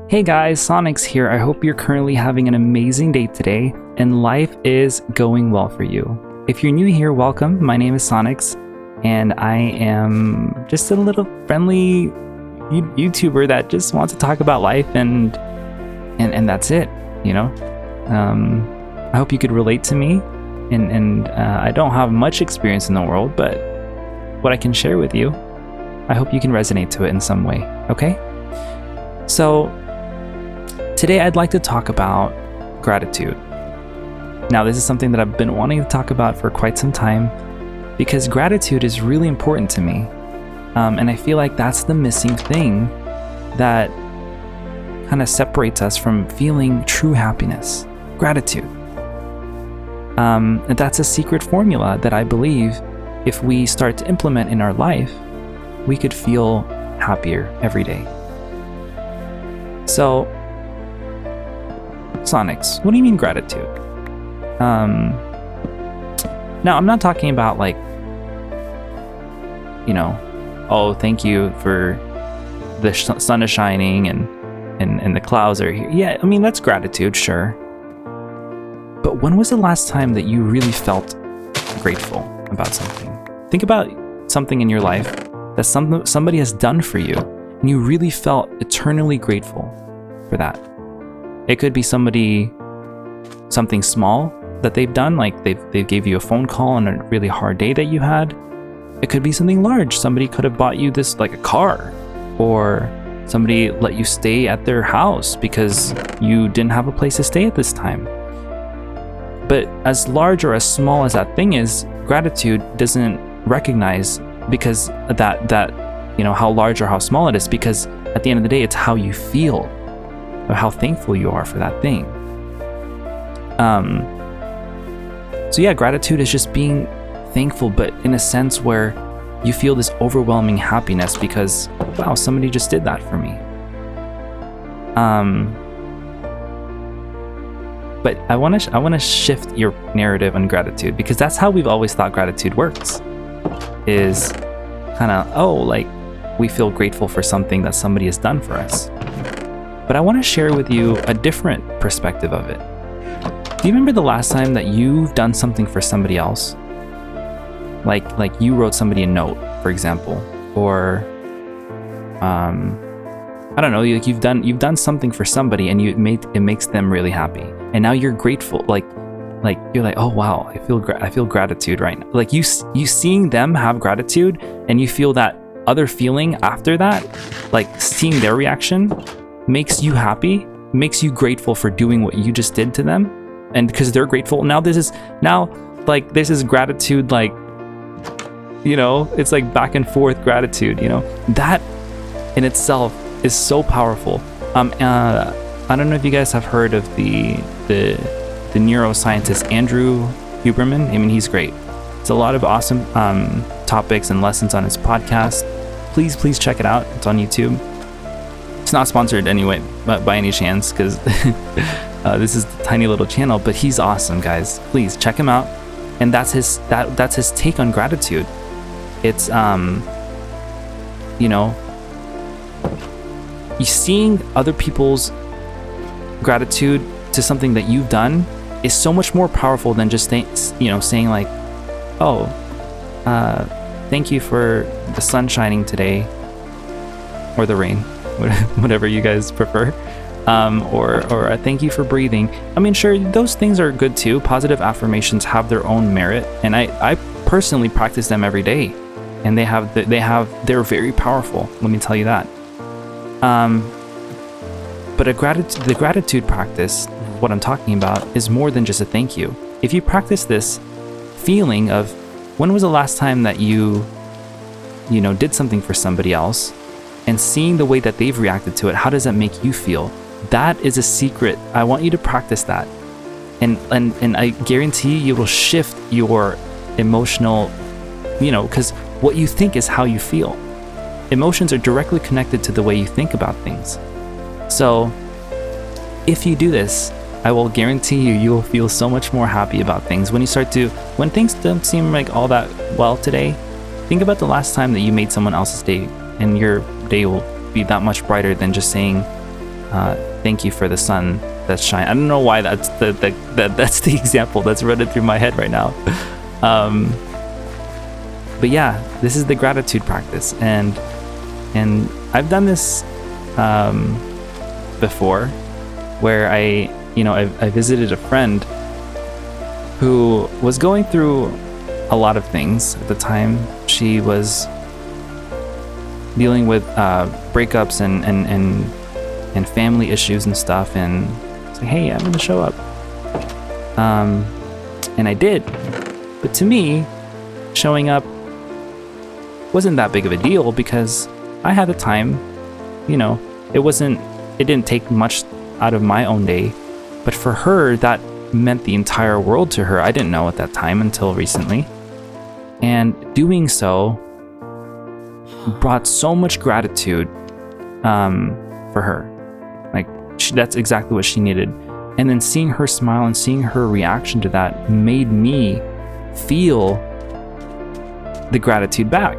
Hey guys, sonyx here. I hope you're currently having an amazing day today and life is going well for you. If you're new here, welcome. My name is sonyx and I am just a little friendly YouTuber that just wants to talk about life and that's it, you know? I hope you could relate to me and I don't have much experience in the world, but what I can share with you, I hope you can resonate to it in some way, okay? So today I'd like to talk about gratitude. Now, this is something that I've been wanting to talk about for quite some time because gratitude is really important to me. And I feel like that's the missing thing that kind of separates us from feeling true happiness, gratitude. And that's a secret formula that I believe if we start to implement in our life, we could feel happier every day. So, sonyx, what do you mean gratitude? Now I'm not talking about like, you know, oh, thank you for the sun is shining and the clouds are here. Yeah, I mean, that's gratitude, sure. But when was the last time that you really felt grateful about something? Think about something in your life that somebody has done for you and you really felt eternally grateful for that. It could be something small that they've done, like they gave you a phone call on a really hard day that you had. It could be something large. Somebody could have bought you this, like a car, or somebody let you stay at their house because you didn't have a place to stay at this time. But as large or as small as that thing is, gratitude doesn't recognize because that you know, how large or how small it is, because at the end of the day, it's how you feel or how thankful you are for that thing. So yeah, gratitude is just being thankful, but in a sense where you feel this overwhelming happiness because, wow, somebody just did that for me. But I want to shift your narrative on gratitude, because that's how we've always thought gratitude works. Is kind of, oh, like we feel grateful for something that somebody has done for us. But I want to share with you a different perspective of it. Do you remember the last time that you've done something for somebody else? Like you wrote somebody a note, for example, or I don't know, like you've done something for somebody and it makes them really happy, and now you're grateful. Like you're like, oh wow, I feel gratitude right now. Like you seeing them have gratitude, and you feel that other feeling after that, like seeing their reaction makes you happy, makes you grateful for doing what you just did to them, and because they're grateful, now this is gratitude, like, you know, it's like back and forth gratitude, you know, that in itself is so powerful. I don't know if you guys have heard of the neuroscientist Andrew Huberman. I mean, he's great. It's a lot of awesome topics and lessons on his podcast. Please check it out. It's on YouTube. It's not sponsored anyway, but by any chance, because this is a tiny little channel, but he's awesome, guys. Please check him out. And that's his take on gratitude. It's you know, you seeing other people's gratitude to something that you've done is so much more powerful than just saying like, oh, thank you for the sun shining today, or the rain, whatever you guys prefer, or thank you for breathing. I mean, sure, those things are good too. Positive affirmations have their own merit, and I personally practice them every day, and they're very powerful. Let me tell you that. But the gratitude practice, what I'm talking about, is more than just a thank you. If you practice this feeling of when was the last time that you did something for somebody else, and seeing the way that they've reacted to it, how does that make you feel? That is a secret. I want you to practice that, and I guarantee you will shift your emotional, because what you think is how you feel. Emotions are directly connected to the way you think about things. So if you do this, I will guarantee you will feel so much more happy about things. When things don't seem like all that well today, think about the last time that you made someone else's day, and your day will be that much brighter than just saying, Thank you for the sun that's shining. I don't know why that's that's the example that's running through my head right now. But yeah, this is the gratitude practice, and I've done this before, where I visited a friend who was going through a lot of things at the time. She was dealing with breakups and family issues and stuff, and I was like, hey, I'm gonna show up. And I did. But to me, showing up wasn't that big of a deal because I had the time. It didn't take much out of my own day, but for her, that meant the entire world to her. I didn't know at that time until recently. And doing so brought so much gratitude for her. Like, that's exactly what she needed. And then seeing her smile and seeing her reaction to that made me feel the gratitude back.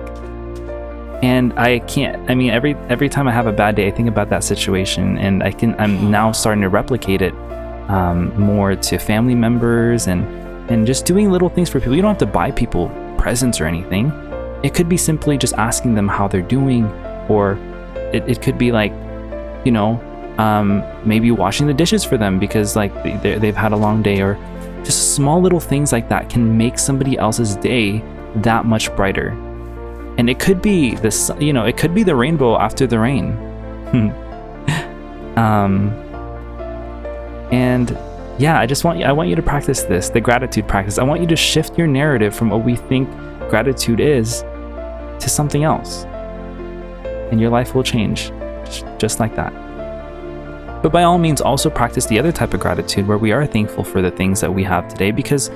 And every time I have a bad day, I think about that situation, and I'm now starting to replicate it more to family members and just doing little things for people. You don't have to buy people presents or anything. It could be simply just asking them how they're doing, or it could be like, maybe washing the dishes for them because like they've had a long day, or just small little things like that can make somebody else's day that much brighter. And it could be this, it could be the rainbow after the rain. And yeah, I want you to practice this, the gratitude practice. I want you to shift your narrative from what we think gratitude is to something else, and your life will change just like that. But by all means, also practice the other type of gratitude where we are thankful for the things that we have today, because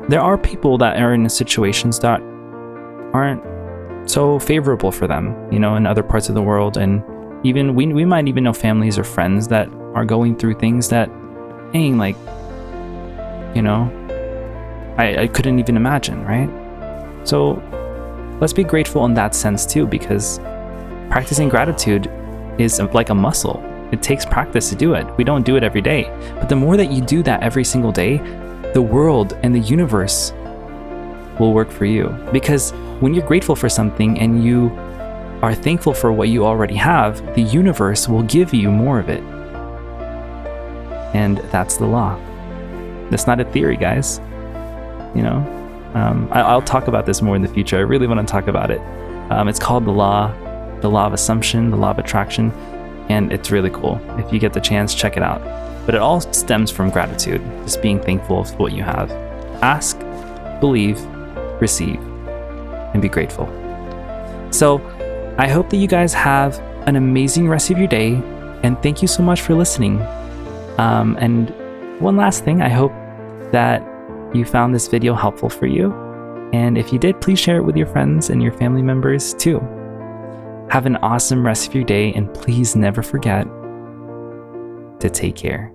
there are people that are in situations that aren't so favorable for them, in other parts of the world. And even we might even know families or friends that are going through things that, dang, like, I couldn't even imagine, right? So let's be grateful in that sense too, because practicing gratitude is like a muscle. It takes practice to do it. We don't do it every day. But the more that you do that every single day, the world and the universe will work for you. Because when you're grateful for something and you are thankful for what you already have, the universe will give you more of it. And that's the law. That's not a theory, guys. I'll talk about this more in the future. I really want to talk about it. It's called the law of assumption, the law of attraction, and it's really cool. If you get the chance, check it out. But it all stems from gratitude, just being thankful for what you have. Ask, believe, receive, and be grateful. So I hope that you guys have an amazing rest of your day, and thank you so much for listening. And one last thing, I hope that you found this video helpful for you. And if you did, please share it with your friends and your family members too. Have an awesome rest of your day, and please never forget to take care.